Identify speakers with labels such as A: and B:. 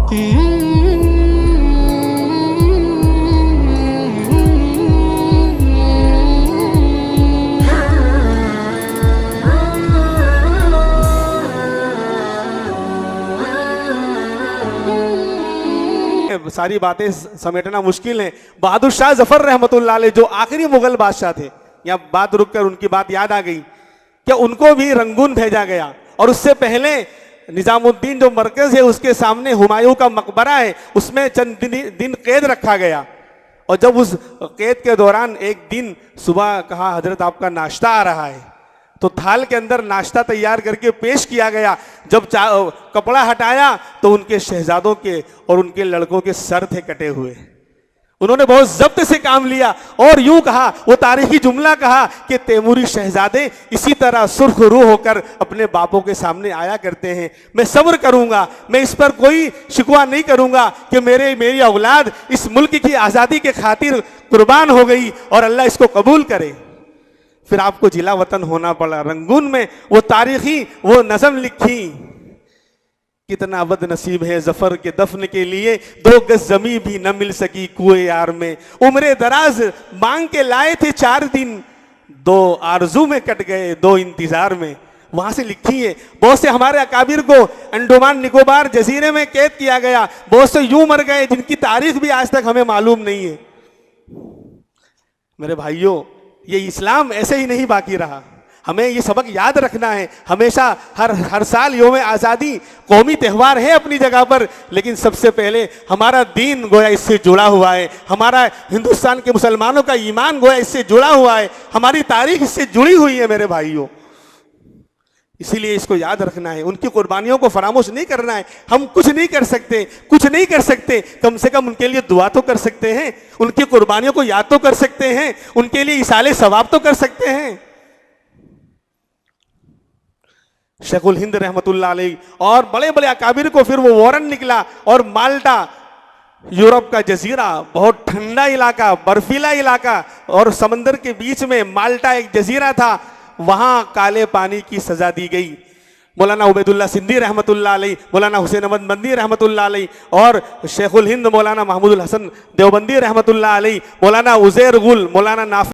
A: सारी बातें समेटना मुश्किल है। बहादुर शाह जफर रहमतुल्लाह अलैह जो आखिरी मुगल बादशाह थे, यहाँ बात रुककर उनकी बात याद आ गई कि उनको भी रंगून भेजा गया, और उससे पहले निजामुद्दीन जो मरकज है उसके सामने हुमायूं का मकबरा है, उसमें चंद दिन कैद रखा गया। और जब उस कैद के दौरान एक दिन सुबह कहा हजरत आपका नाश्ता आ रहा है, तो थाल के अंदर नाश्ता तैयार करके पेश किया गया। जब कपड़ा हटाया तो उनके शहजादों के और उनके लड़कों के सर थे कटे हुए। उन्होंने बहुत जब्त से काम लिया और यूं कहा, वो तारीखी जुमला कहा कि तैमूरी शहजादे इसी तरह सुर्ख रूह होकर अपने बापों के सामने आया करते हैं। मैं सब्र करूंगा, मैं इस पर कोई शिकवा नहीं करूंगा कि मेरी औलाद इस मुल्क की आज़ादी के खातिर कुर्बान हो गई और अल्लाह इसको कबूल करे। फिर आपको जिला वतन होना पड़ा। रंगून में वो तारीखी वो नज़म लिखी, कितना बदनसीब है जफर के दफन के लिए 2 गज जमी भी न मिल सकी कुएं यार में। उम्रे दराज मांग के लाए थे 4 दिन, 2 आरजू में कट गए 2 इंतजार में। वहां से लिखी है। बहुत से हमारे अकाबिर को अंडमान निकोबार जजीरे में कैद किया गया, बहुत से यूं मर गए जिनकी तारीख भी आज तक हमें मालूम नहीं है। मेरे भाइयों, ये इस्लाम ऐसे ही नहीं बाकी रहा। हमें ये सबक याद रखना है हमेशा। हर साल यौम आज़ादी कौमी त्यौहार है अपनी जगह पर, लेकिन सबसे पहले हमारा दीन गोया इससे जुड़ा हुआ है। हमारा हिंदुस्तान के मुसलमानों का ईमान गोया इससे जुड़ा हुआ है। हमारी तारीख इससे जुड़ी हुई है मेरे भाइयों। इसीलिए इसको याद रखना है, उनकी कुर्बानियों को फरामोश नहीं करना है। हम कुछ नहीं कर सकते, कुछ नहीं कर सकते, कम से कम उनके लिए दुआ तो कर सकते हैं, उनकी कुर्बानियों को याद तो कर सकते हैं, उनके लिए इसाले सवाब तो कर सकते हैं। शेखुल हिंद रहमतुल्लाह अलैह और बड़े बड़े अकाबिर को फिर वो वारंट निकला, और माल्टा यूरोप का जजीरा, बहुत ठंडा इलाका, बर्फीला इलाका, और समंदर के बीच में माल्टा एक जजीरा था, वहां काले पानी की सजा दी गई। मौलाना उबैदुल्लाह सिंधी रहमतुल्लाह अलैह, मौलाना हुसैन अहमद मदनी रहमतुल्लाह अलैह और शेखुल हिंद मौलाना महमूदुल हसन देवबंदी रहमतुल्लाह अलैह, मौलाना उजैर गुल, मौलाना नाफि